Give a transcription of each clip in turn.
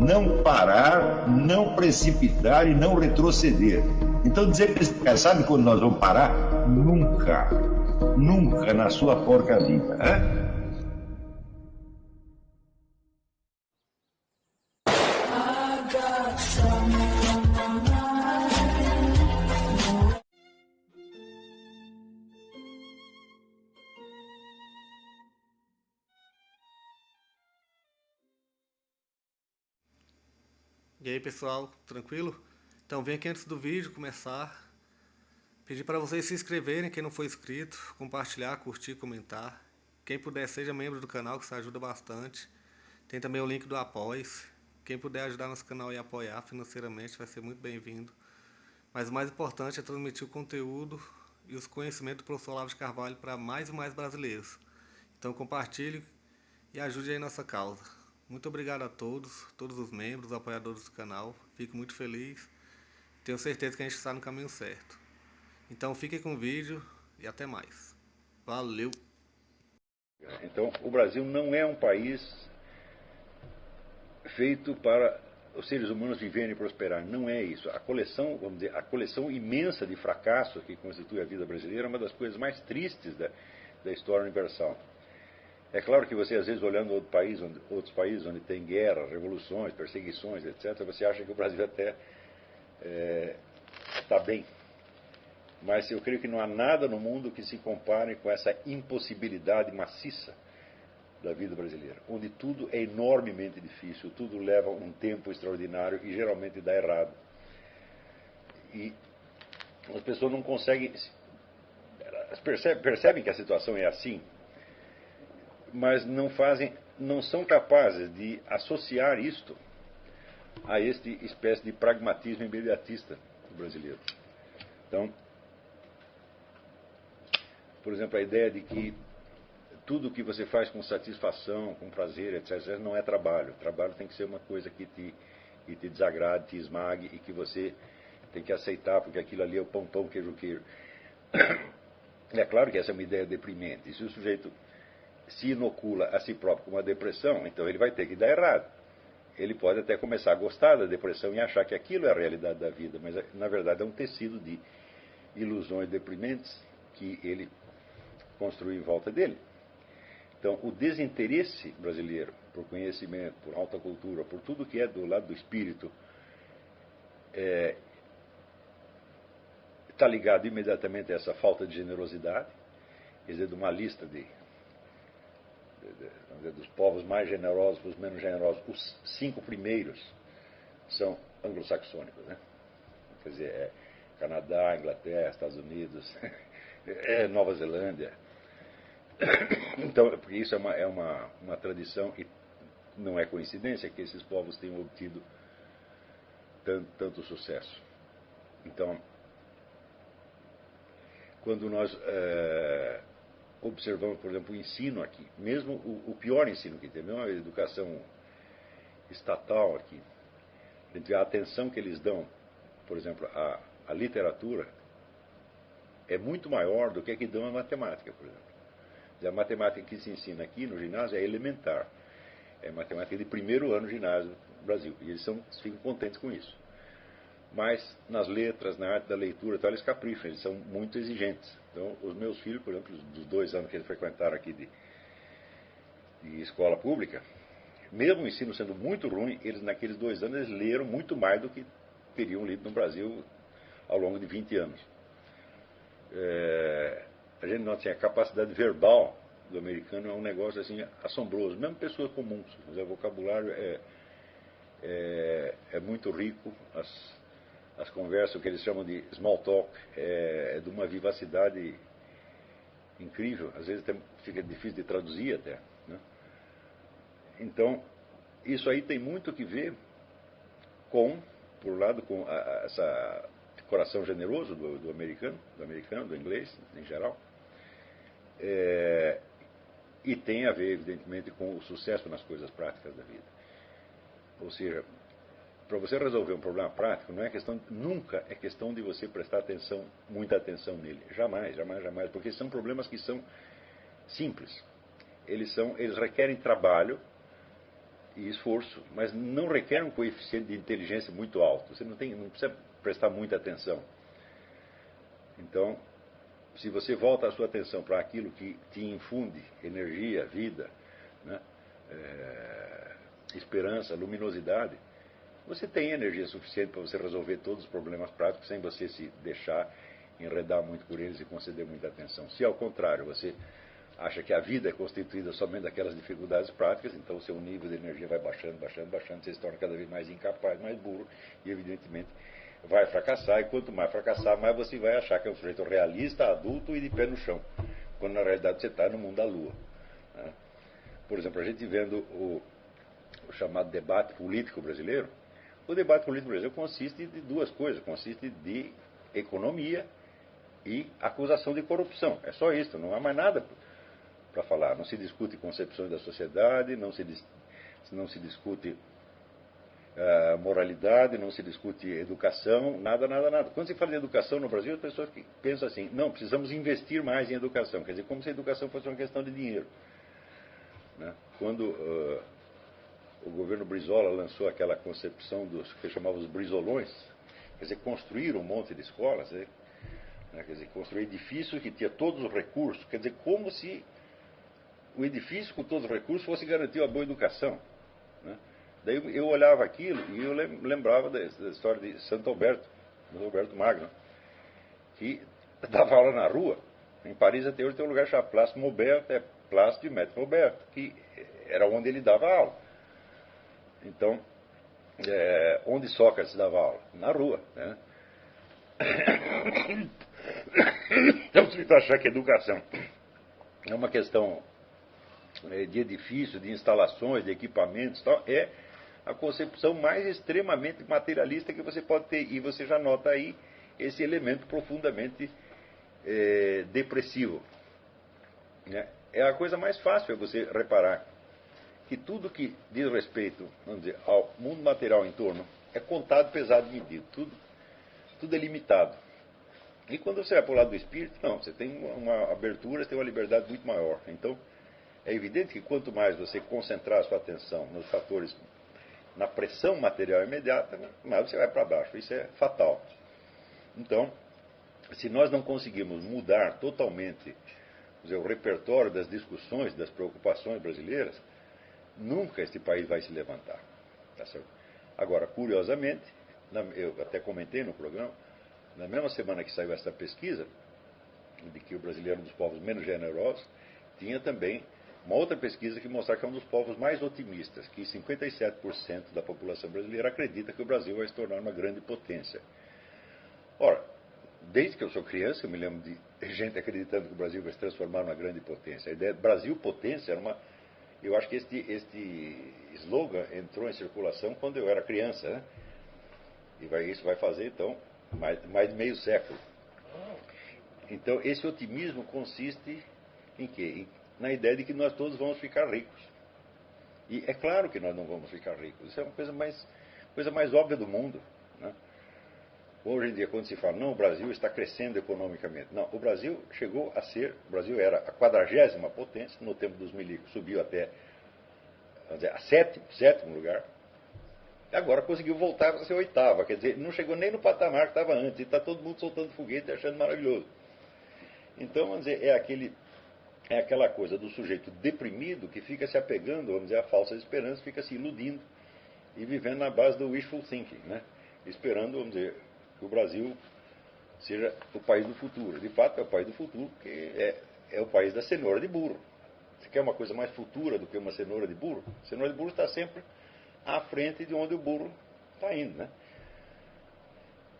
não parar, não precipitar e não retroceder. Então dizer para esse cara, sabe quando nós vamos parar? Nunca. Nunca na sua porca vida. Né? E aí pessoal, tranquilo? Então vem aqui antes do vídeo começar, pedir para vocês se inscreverem, quem não for inscrito, compartilhar, curtir, comentar. Quem puder seja membro do canal, que isso ajuda bastante. Tem também o link do Apoia-se. Quem puder ajudar nosso canal e apoiar financeiramente vai ser muito bem-vindo. Mas o mais importante é transmitir o conteúdo e os conhecimentos do professor Olavo de Carvalho para mais e mais brasileiros. Então compartilhe e ajude aí nossa causa. Muito obrigado a todos os membros, apoiadores do canal. Fico muito feliz. Tenho certeza que a gente está no caminho certo. Então fiquem com o vídeo e até mais. Valeu! Então o Brasil não é um país feito para os seres humanos viverem e prosperar. Não é isso. A coleção, vamos dizer, a coleção imensa de fracassos que constitui a vida brasileira é uma das coisas mais tristes da história universal. É claro que você, às vezes, olhando outros países onde tem guerra, revoluções, perseguições, etc., você acha que o Brasil até está bem. Mas eu creio que não há nada no mundo que se compare com essa impossibilidade maciça da vida brasileira, onde tudo é enormemente difícil, tudo leva um tempo extraordinário e geralmente dá errado. E as pessoas não conseguem... percebem que a situação é assim, mas não são capazes de associar isto a este espécie de pragmatismo imediatista brasileiro. Então, por exemplo, a ideia de que tudo que você faz com satisfação, com prazer, etc., não é trabalho. Trabalho tem que ser uma coisa que te desagrade, te esmague e que você tem que aceitar, porque aquilo ali é o pão, queijo. É claro que essa é uma ideia deprimente. E se o sujeito se inocula a si próprio com uma depressão, então ele vai ter que dar errado. Ele pode até começar a gostar da depressão e achar que aquilo é a realidade da vida, mas na verdade é um tecido de ilusões deprimentes que ele construiu em volta dele. Então, o desinteresse brasileiro por conhecimento, por alta cultura, por tudo que é do lado do espírito, está ligado imediatamente a essa falta de generosidade, quer dizer, de uma lista dos povos mais generosos para os menos generosos. Os 5 primeiros são anglo-saxônicos, né? Quer dizer, Canadá, Inglaterra, Estados Unidos, Nova Zelândia. Então, porque isso é uma tradição e não é coincidência que esses povos tenham obtido tanto sucesso. Então, quando nós observamos, por exemplo, o ensino aqui, mesmo o pior ensino que tem, mesmo a educação estatal aqui, a atenção que eles dão, por exemplo, à literatura, é muito maior do que dão à matemática, por exemplo. A matemática que se ensina aqui no ginásio é elementar. É matemática de primeiro ano ginásio no Brasil. E eles ficam contentes com isso. Mas nas letras, na arte da leitura, então, eles capricham, eles são muito exigentes. Então, os meus filhos, por exemplo, dos 2 anos que eles frequentaram aqui de escola pública, mesmo o ensino sendo muito ruim, eles naqueles 2 anos eles leram muito mais do que teriam lido no Brasil ao longo de 20 anos. A gente não tinha a capacidade verbal do americano, é um negócio assim assombroso, mesmo pessoas comuns. O vocabulário é muito rico, as conversas, o que eles chamam de small talk, é de uma vivacidade incrível, às vezes até fica difícil de traduzir até, né? Então, isso aí tem muito que ver por um lado, com essa coração generoso do americano, do inglês em geral, e tem a ver, evidentemente, com o sucesso nas coisas práticas da vida. Ou seja, para você resolver um problema prático, nunca é questão de você prestar muita atenção nele. Jamais, porque são problemas que são simples. Eles requerem trabalho e esforço, mas não requer um coeficiente de inteligência muito alto. Você não precisa prestar muita atenção. Então, se você volta a sua atenção para aquilo que te infunde energia, vida, né, esperança, luminosidade, você tem energia suficiente para você resolver todos os problemas práticos sem você se deixar enredar muito por eles e conceder muita atenção. Se ao contrário, você acha que a vida é constituída somente daquelas dificuldades práticas, então o seu nível de energia vai baixando, baixando, baixando, você se torna cada vez mais incapaz, mais burro e, evidentemente, vai fracassar. E quanto mais fracassar, mais você vai achar que é um sujeito realista, adulto e de pé no chão, quando na realidade você está no mundo da lua, né? Por exemplo, a gente vendo o chamado debate político brasileiro, o debate político brasileiro consiste de duas coisas, consiste de economia e acusação de corrupção. É só isso, não há mais nada para falar. Não se discute concepções da sociedade, não se discute moralidade, não se discute educação, nada, nada, nada. Quando se fala de educação no Brasil, as pessoas pensam assim, não, precisamos investir mais em educação. Quer dizer, como se a educação fosse uma questão de dinheiro, né? Quando o governo Brizola lançou aquela concepção dos que chamavam os brizolões, quer dizer, construir um monte de escolas, né? Quer dizer, construir edifícios que tinha todos os recursos, quer dizer, como se o edifício com todos os recursos fosse garantir uma boa educação, né? Daí eu olhava aquilo e eu lembrava da história de Santo Alberto Magno, que dava aula na rua. Em Paris até hoje tem um lugar chamado Place Maubert, Place de Maître Maubert, que era onde ele dava aula. Então, onde Sócrates dava aula? Na rua, né? Então, se você achar que educação é uma questão de edifício, de instalações, de equipamentos, tal, é a concepção mais extremamente materialista que você pode ter. E você já nota aí esse elemento profundamente depressivo, né? É a coisa mais fácil, é você reparar que tudo que diz respeito, vamos dizer, ao mundo material em torno é contado, pesado e medido. Tudo é limitado. E quando você vai para o lado do espírito, não, você tem uma abertura, você tem uma liberdade muito maior. Então, é evidente que quanto mais você concentrar a sua atenção nos fatores, na pressão material imediata, mais você vai para baixo. Isso é fatal. Então, se nós não conseguirmos mudar totalmente, dizer, o repertório das discussões, das preocupações brasileiras, nunca este país vai se levantar. Tá certo? Agora, curiosamente, eu até comentei no programa, na mesma semana que saiu essa pesquisa, de que o brasileiro é um dos povos menos generosos, tinha também uma outra pesquisa que mostrava que é um dos povos mais otimistas, que 57% da população brasileira acredita que o Brasil vai se tornar uma grande potência. Ora, desde que eu sou criança, eu me lembro de gente acreditando que o Brasil vai se transformar numa grande potência. A ideia de Brasil potência era uma... Eu acho que este slogan entrou em circulação quando eu era criança, né? E isso vai fazer, então, mais de meio século. Então, esse otimismo consiste em quê? Na ideia de que nós todos vamos ficar ricos. E é claro que nós não vamos ficar ricos. Isso é uma coisa mais óbvia do mundo, né? Hoje em dia, quando se fala, não, o Brasil está crescendo economicamente. Não, o Brasil chegou a ser, o Brasil era a 40ª potência, no tempo dos milicos subiu até, vamos dizer, a sétimo lugar. E agora conseguiu voltar a ser 8ª, quer dizer, não chegou nem no patamar que estava antes, e está todo mundo soltando foguete e achando maravilhoso. Então, vamos dizer, é aquela coisa do sujeito deprimido que fica se apegando, vamos dizer, à falsa esperança, fica se iludindo e vivendo na base do wishful thinking, né? Esperando, vamos dizer, que o Brasil seja o país do futuro. De fato, é o país do futuro, porque é o país da cenoura de burro. Você quer uma coisa mais futura do que uma cenoura de burro? A cenoura de burro está sempre à frente de onde o burro está indo, né?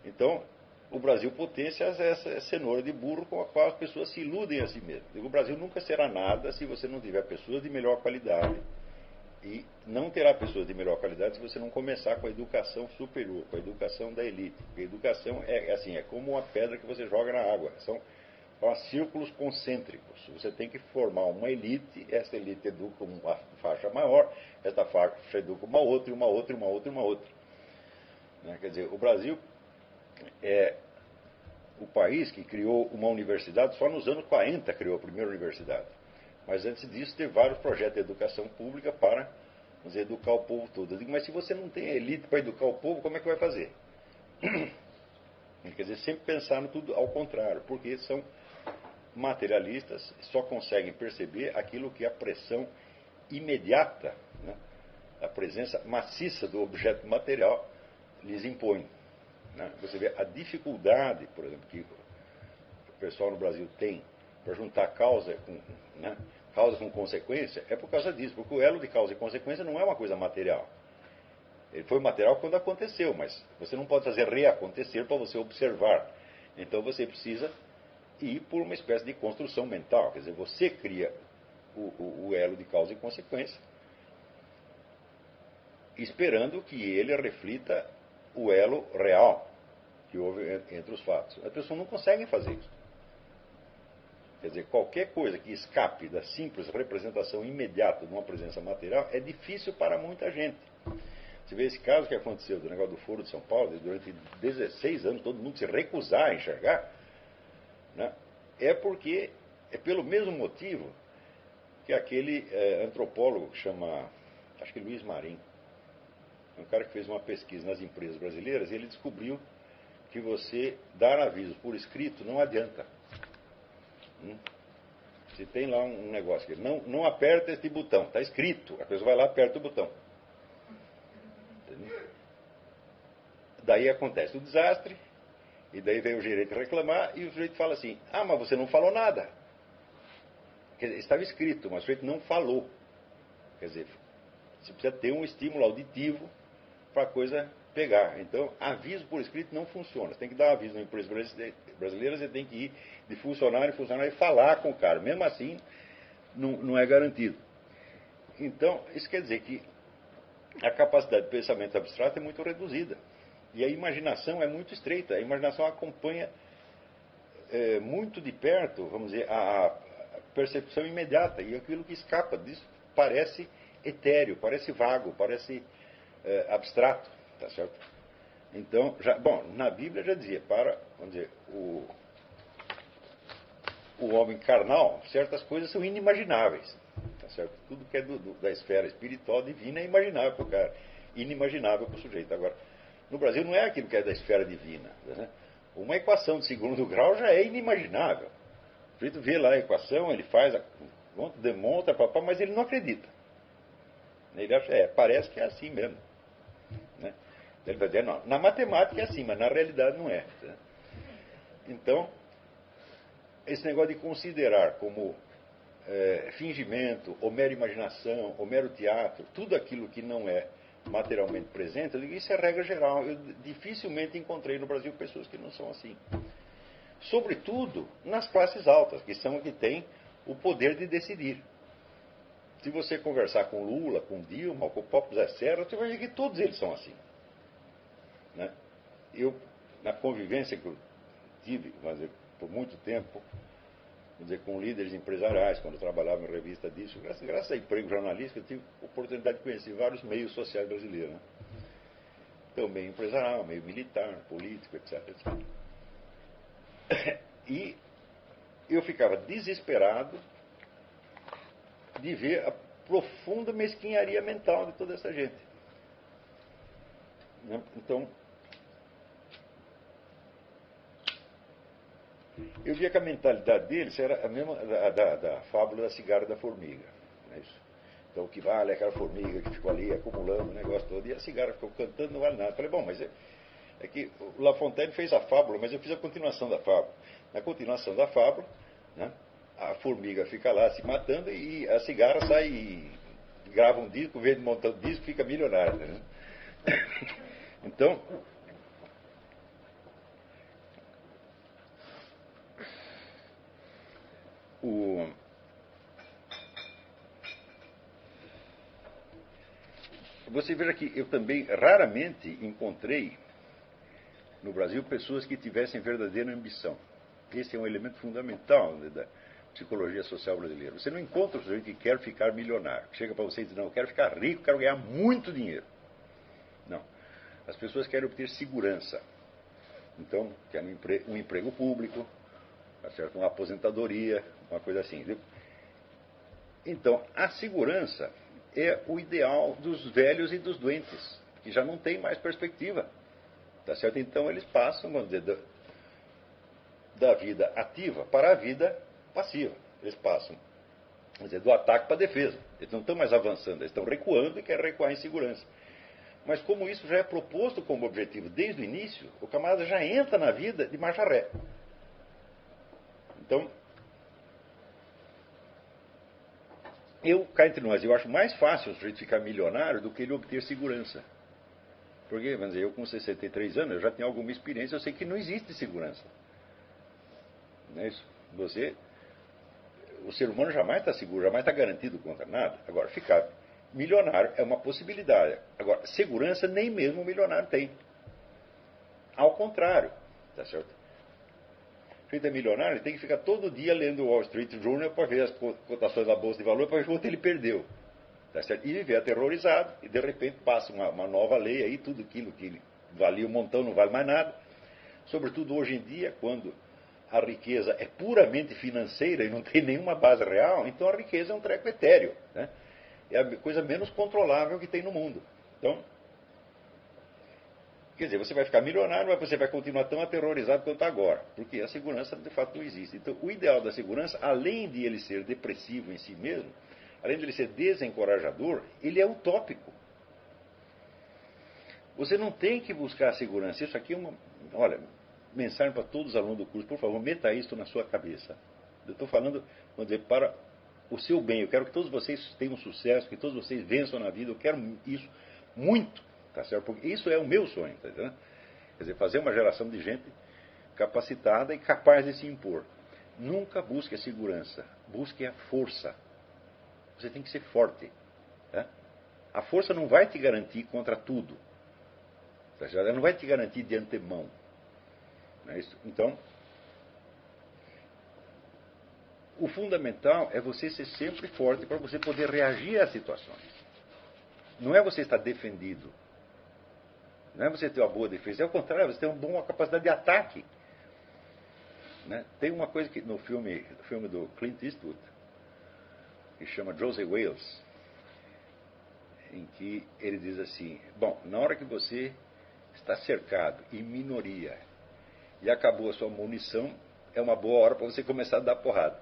Então, o Brasil potência é essa cenoura de burro com a qual as pessoas se iludem a si mesmas. O Brasil nunca será nada se você não tiver pessoas de melhor qualidade. E não terá pessoas de melhor qualidade se você não começar com a educação superior, com a educação da elite. Porque a educação é como uma pedra que você joga na água. São círculos concêntricos. Você tem que formar uma elite, essa elite educa uma faixa maior, essa faixa educa uma outra, e uma outra, e uma outra, e uma outra. Né? Quer dizer, o Brasil é o país que criou uma universidade, só nos anos 40 criou a primeira universidade. Mas antes disso, teve vários projetos de educação pública para vamos dizer, educar o povo todo. Eu digo, mas se você não tem a elite para educar o povo, como é que vai fazer? Quer dizer, sempre pensar no tudo ao contrário, porque são materialistas, só conseguem perceber aquilo que a pressão imediata, né, a presença maciça do objeto material lhes impõe. Né? Você vê a dificuldade, por exemplo, que o pessoal no Brasil tem para juntar causa com consequência, é por causa disso, porque o elo de causa e consequência não é uma coisa material. Ele foi material quando aconteceu, mas você não pode fazer reacontecer para você observar. Então você precisa ir por uma espécie de construção mental. Quer dizer, você cria o elo de causa e consequência, esperando que ele reflita o elo real que houve entre os fatos. As pessoas não conseguem fazer isso. Quer dizer, qualquer coisa que escape da simples representação imediata de uma presença material é difícil para muita gente. Você vê esse caso que aconteceu do negócio do Foro de São Paulo, durante 16 anos todo mundo se recusar a enxergar, né? É porque, é pelo mesmo motivo que aquele antropólogo que chama, acho que Luiz Marim, um cara que fez uma pesquisa nas empresas brasileiras, e ele descobriu que você dar avisos por escrito não adianta. Se tem lá um negócio que não aperta este botão, está escrito, a pessoa vai lá e aperta o botão. Entendeu? Daí acontece o desastre, e daí vem o gerente reclamar, e o sujeito fala assim, mas você não falou nada. Quer dizer, estava escrito, mas o sujeito não falou. Quer dizer, você precisa ter um estímulo auditivo para a coisa pegar. Então, aviso por escrito não funciona. Você tem que dar aviso na empresa brasileira, você tem que ir de funcionário em funcionário e falar com o cara. Mesmo assim, não é garantido. Então, isso quer dizer que a capacidade de pensamento abstrato é muito reduzida. E a imaginação é muito estreita. A imaginação acompanha muito de perto, vamos dizer, a percepção imediata. E aquilo que escapa disso parece etéreo, parece vago, parece abstrato. Tá certo? Então, na Bíblia já dizia, vamos dizer, o homem carnal, certas coisas são inimagináveis. Tá certo? Tudo que é da esfera espiritual divina é imaginável para o cara, inimaginável para o sujeito. Agora, no Brasil não é aquilo que é da esfera divina. Né? Uma equação de segundo grau já é inimaginável. O sujeito vê lá a equação, ele faz, demonstra, mas ele não acredita. Ele acha, parece que é assim mesmo. Né? Ele vai dizer, não, na matemática é assim, mas na realidade não é. Né? Então, esse negócio de considerar como fingimento, ou mera imaginação, ou mero teatro, tudo aquilo que não é materialmente presente, eu digo, isso é regra geral. Eu dificilmente encontrei no Brasil pessoas que não são assim. Sobretudo nas classes altas, que são as que têm o poder de decidir. Se você conversar com Lula, com Dilma, ou com o próprio Zé Serra, você vai ver que todos eles são assim. Né? Eu, na convivência que eu tive, por muito tempo, vamos dizer, com líderes empresariais, quando eu trabalhava em revista disso, graças a emprego jornalístico, eu tive a oportunidade de conhecer vários meios sociais brasileiros. Né? Então, meio empresarial, meio militar, político, etc, etc. E eu ficava desesperado de ver a profunda mesquinharia mental de toda essa gente. Então, eu via que a mentalidade deles era a mesma da fábula da cigarra e da formiga. Não é isso? Então, o que vale é aquela formiga que ficou ali acumulando o negócio todo, e a cigarra ficou cantando, não vale nada. Eu falei, bom, mas é que o La Fontaine fez a fábula, mas eu fiz a continuação da fábula. Na continuação da fábula, né, a formiga fica lá se matando e a cigarra sai e grava um disco, vende um montão de disco e fica milionária. Né? Então, você veja que eu também raramente encontrei no Brasil pessoas que tivessem verdadeira ambição. Esse é um elemento fundamental da psicologia social brasileira. Você não encontra o sujeito que quer ficar milionário. Chega para você e diz, não, eu quero ficar rico, quero ganhar muito dinheiro. Não. As pessoas querem obter segurança. Então, querem um emprego público, tá certo? Uma aposentadoria, uma coisa assim. Viu? Então, a segurança é o ideal dos velhos e dos doentes, que já não tem mais perspectiva. Tá certo? Então eles passam, vamos dizer, da vida ativa para a vida passiva. Eles passam, vamos dizer, do ataque para a defesa. Eles não estão mais avançando, eles estão recuando e querem recuar em segurança. Mas como isso já é proposto como objetivo desde o início, o camarada já entra na vida de marcha ré. Então, cá entre nós, eu acho mais fácil o sujeito ficar milionário do que ele obter segurança. Porque, vamos dizer, eu com 63 anos, eu já tenho alguma experiência, eu sei que não existe segurança. Não é isso? O ser humano jamais está seguro, jamais está garantido contra nada. Agora, ficar milionário é uma possibilidade. Agora, segurança nem mesmo o milionário tem. Ao contrário, tá certo? O sujeito é milionário, ele tem que ficar todo dia lendo o Wall Street Journal para ver as cotações da Bolsa de Valores, para ver quanto ele perdeu. Tá certo? E viver aterrorizado, e de repente passa uma nova lei aí, tudo aquilo que valia um montão não vale mais nada. Sobretudo hoje em dia, quando a riqueza é puramente financeira e não tem nenhuma base real, então a riqueza é um treco etéreo. Né? É a coisa menos controlável que tem no mundo. Então, quer dizer, você vai ficar milionário, mas você vai continuar tão aterrorizado quanto agora, porque a segurança de fato não existe. Então, o ideal da segurança, além de ele ser depressivo em si mesmo, além de ele ser desencorajador, ele é utópico. Você não tem que buscar a segurança. Isso aqui é olha, mensagem para todos os alunos do curso, por favor, meta isso na sua cabeça. Eu estou falando, vamos dizer, para o seu bem. Eu quero que todos vocês tenham sucesso, que todos vocês vençam na vida. Eu quero isso muito, tá certo? Porque isso é o meu sonho, tá entendendo? Quer dizer, fazer uma geração de gente capacitada e capaz de se impor. Nunca busque a segurança, busque a força. Você tem que ser forte. Tá? A força não vai te garantir contra tudo. Tá certo? Ela não vai te garantir de antemão. Não é isso? Então, o fundamental é você ser sempre forte para você poder reagir às situações. Não é você estar defendido. Não é você ter uma boa defesa. É o contrário, você tem uma boa capacidade de ataque. Né? Tem uma coisa que no filme do Clint Eastwood, que chama Josey Wales, em que ele diz assim, bom, na hora que você está cercado, em minoria, e acabou a sua munição, é uma boa hora para você começar a dar porrada.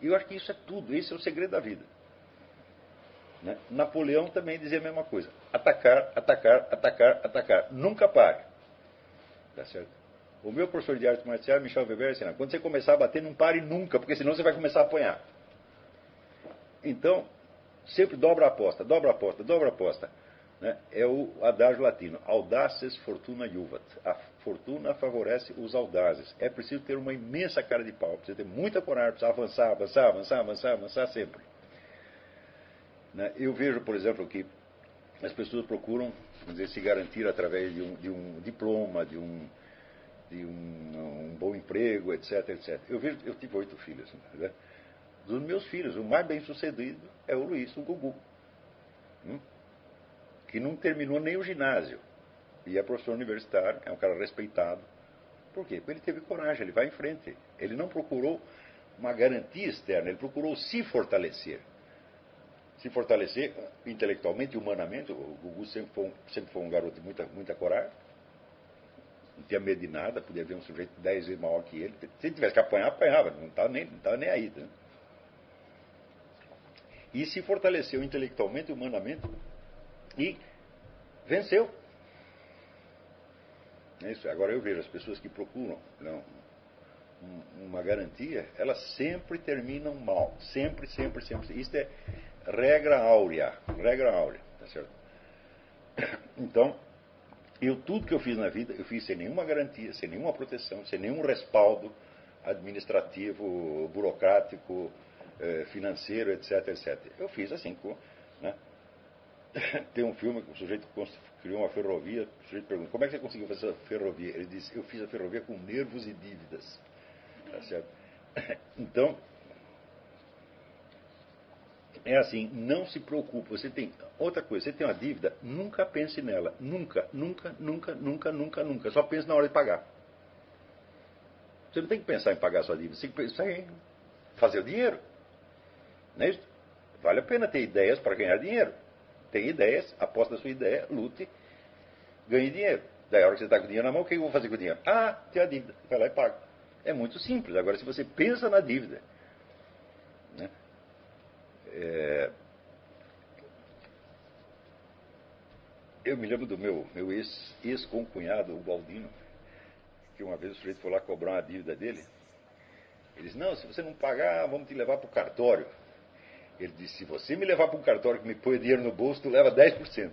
E eu acho que isso é tudo, esse é o segredo da vida. Né? Napoleão também dizia a mesma coisa, atacar, atacar, atacar, atacar, nunca pare. Tá certo? O meu professor de arte marcial, Michel Weber, assim, quando você começar a bater, não pare nunca, porque senão você vai começar a apanhar. Então, sempre dobra a aposta, dobra a aposta, dobra a aposta. Né? É o adágio latino, audaces fortuna juvat. A fortuna favorece os audazes. É preciso ter uma imensa cara de pau, precisa ter muita coragem, precisa avançar, avançar, avançar, avançar, avançar sempre. Né? Eu vejo, por exemplo, que as pessoas procuram, vamos dizer, se garantir através de um diploma, de um bom emprego, etc, etc. Eu tive 8 filhos, né? Dos meus filhos, o mais bem sucedido é o Luiz, o Gugu, que não terminou nem o ginásio e é professor universitário, é um cara respeitado. Por quê? Porque ele teve coragem, ele vai em frente. Ele não procurou uma garantia externa, ele procurou se fortalecer. Se fortalecer intelectualmente e humanamente. O Gugu sempre foi um garoto de muita coragem. Não tinha medo de nada, podia ver um sujeito 10 vezes maior que ele. Se ele tivesse que apanhar, apanhava, não estava nem aí. Né? E se fortaleceu intelectualmente e humanamente e venceu. É isso. Agora eu vejo as pessoas que procuram uma garantia, elas sempre terminam mal. Sempre, sempre, sempre. Isso é regra áurea. Regra áurea. Tá certo? Então, tudo que eu fiz na vida, eu fiz sem nenhuma garantia, sem nenhuma proteção, sem nenhum respaldo administrativo, burocrático, financeiro, etc, etc. Eu fiz assim, né? Tem um filme que o sujeito criou uma ferrovia, o sujeito pergunta, como é que você conseguiu fazer essa ferrovia? Ele disse, eu fiz a ferrovia com nervos e dívidas. Tá certo? Então, é assim, não se preocupe. Você tem outra coisa, você tem uma dívida, nunca pense nela. Nunca, nunca, nunca, nunca, nunca, nunca. Só pense na hora de pagar. Você não tem que pensar em pagar a sua dívida, você tem que pensar em fazer o dinheiro. Não é isso? Vale a pena ter ideias para ganhar dinheiro. Tem ideias, aposta na sua ideia, lute, ganhe dinheiro. Daí a hora que você está com o dinheiro na mão, o que eu vou fazer com o dinheiro? Ah, tem a dívida. Vai lá e paga. É muito simples. Agora, se você pensa na dívida, né? Eu me lembro do meu ex-concunhado, o Baldino, que uma vez o sujeito foi lá cobrar uma dívida dele. Ele disse, não, se você não pagar, vamos te levar para o cartório. Ele disse, se você me levar para um cartório que me põe dinheiro no bolso, tu leva 10%.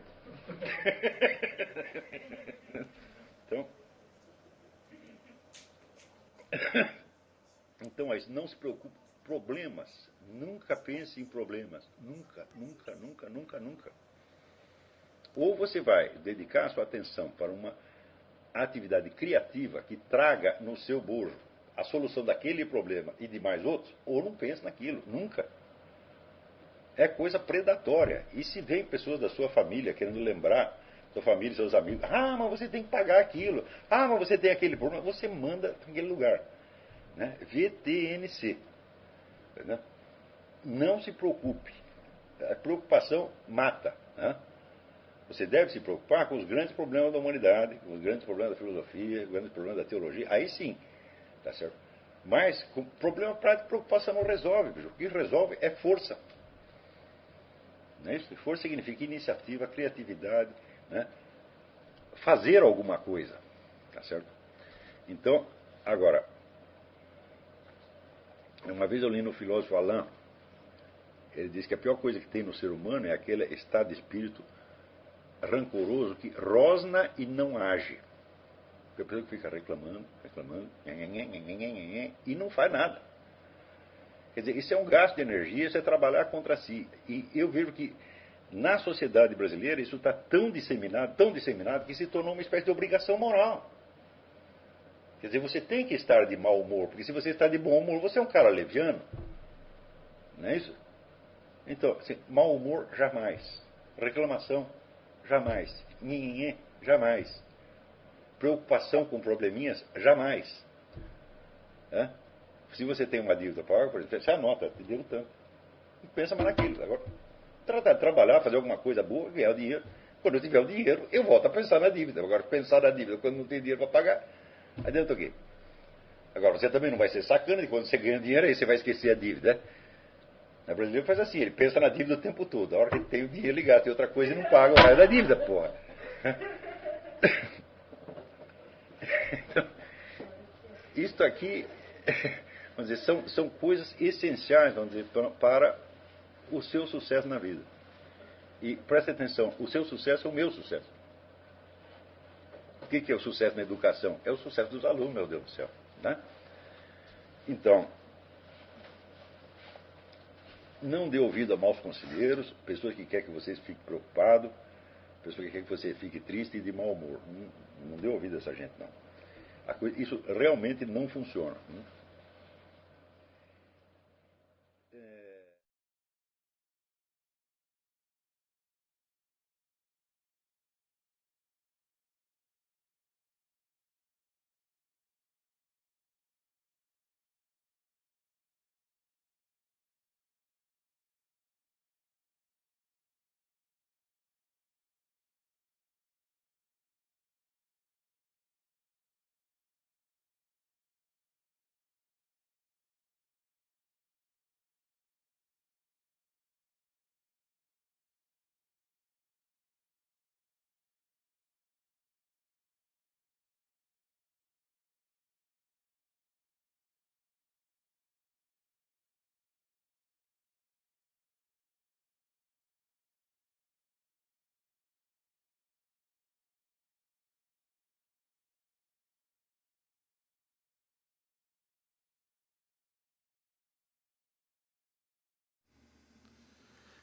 Então, não se preocupe. Problemas. Nunca pense em problemas. Nunca, nunca, nunca, nunca, nunca. Ou você vai dedicar a sua atenção para uma atividade criativa que traga no seu bojo a solução daquele problema e de mais outros, ou não pense naquilo. Nunca. É coisa predatória. E se vem pessoas da sua família querendo lembrar, sua família e seus amigos, ah, mas você tem que pagar aquilo, ah, mas você tem aquele problema, você manda para aquele lugar. Né? VTNC. Né? Não se preocupe. A preocupação mata. Né? Você deve se preocupar com os grandes problemas da humanidade, com os grandes problemas da filosofia, os grandes problemas da teologia. Aí sim, tá certo? Mas com problema prático, preocupação não resolve. Bicho. O que resolve é força. Não é isso? Força significa iniciativa, criatividade, né? Fazer alguma coisa. Tá certo? Então, agora, uma vez eu li no filósofo Alain, ele diz que a pior coisa que tem no ser humano é aquele estado de espírito rancoroso que rosna e não age. Porque a pessoa que fica reclamando, e não faz nada. Quer dizer, isso é um gasto de energia, isso é trabalhar contra si. E eu vejo que na sociedade brasileira isso está tão disseminado, que se tornou uma espécie de obrigação moral. Quer dizer, você tem que estar de mau humor, porque se você está de bom humor, você é um cara leviano. Não é isso? Então, assim, mau humor, jamais. Reclamação, jamais. Nhenhenhê, jamais. Preocupação com probleminhas, jamais. É? Se você tem uma dívida para pagar, por exemplo, você anota, te devo tanto. Não pensa mais naquilo. Agora, tratar de trabalhar, fazer alguma coisa boa, ganhar o dinheiro. Quando eu tiver o dinheiro, eu volto a pensar na dívida. Agora, pensar na dívida quando não tem dinheiro para pagar, adianta o quê? Agora, você também não vai ser sacana de quando você ganha dinheiro, aí você vai esquecer a dívida. O brasileiro faz assim, ele pensa na dívida o tempo todo. A hora que ele tem o dinheiro ligado, tem outra coisa e não paga o raio da dívida, porra. Então, isto aqui, vamos dizer, são coisas essenciais, vamos dizer, para o seu sucesso na vida. E preste atenção, o seu sucesso é o meu sucesso. O que é o sucesso na educação? É o sucesso dos alunos, meu Deus do céu. Né? Então, não dê ouvido a maus conselheiros, pessoas que querem que você fique preocupado, pessoas que querem que você fique triste e de mau humor. Não dê ouvido a essa gente, não. Isso realmente não funciona.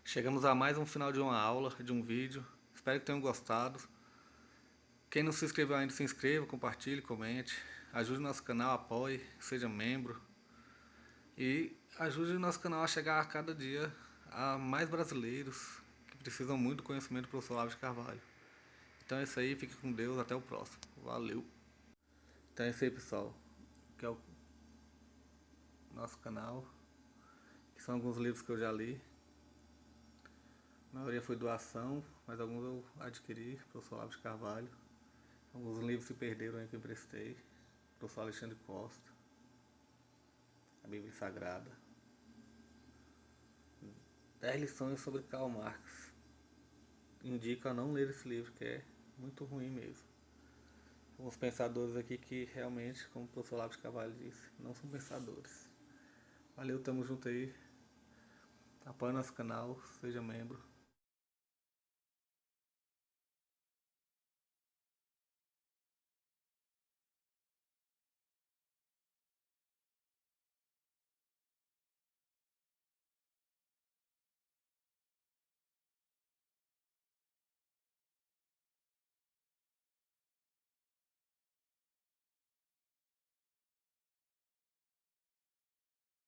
Chegamos a mais um final de uma aula, de um vídeo. Espero que tenham gostado. Quem não se inscreveu ainda, se inscreva, compartilhe, comente. Ajude o nosso canal, apoie, seja membro. E ajude o nosso canal a chegar a cada dia a mais brasileiros que precisam muito do conhecimento do professor Olavo de Carvalho. Então é isso aí, fique com Deus, até o próximo. Valeu! Então é isso aí, pessoal. Que é o nosso canal. Que são alguns livros que eu já li. A maioria foi doação, mas alguns eu adquiri, professor Olavo de Carvalho. Alguns livros se perderam aí que eu emprestei, professor Alexandre Costa, a Bíblia Sagrada. 10 lições sobre Karl Marx. Indico a não ler esse livro, que é muito ruim mesmo. Alguns pensadores aqui que realmente, como o professor Olavo de Carvalho disse, não são pensadores. Valeu, tamo junto aí. Apoie nosso canal, seja membro.